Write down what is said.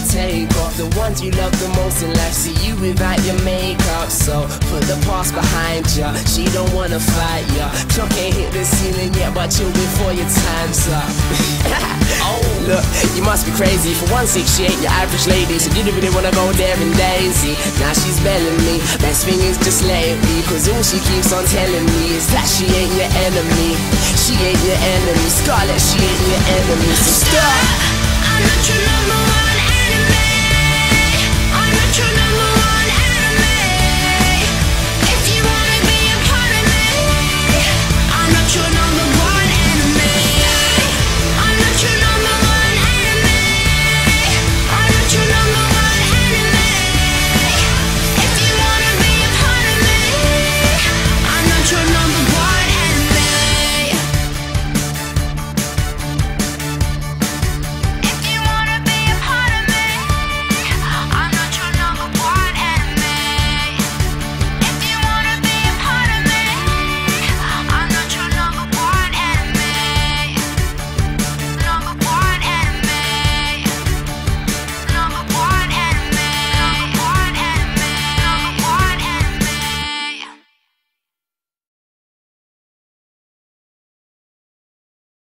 take off. The ones you love the most in life see you without your makeup. So put the past behind ya, she don't wanna fight ya. Clock ain't hit the ceiling yet, but chill before your time's up. Oh, look, you must be crazy. For 1.6 she ain't your average lady, so didn't really wanna go there in Daisy. Now she's belling me, best thing is just let it be, cause all she keeps on telling me is that she ain't your enemy. She ain't your enemy, Scarlett, she ain't your enemy. So stop. I'm not your number one enemy. I'm not your number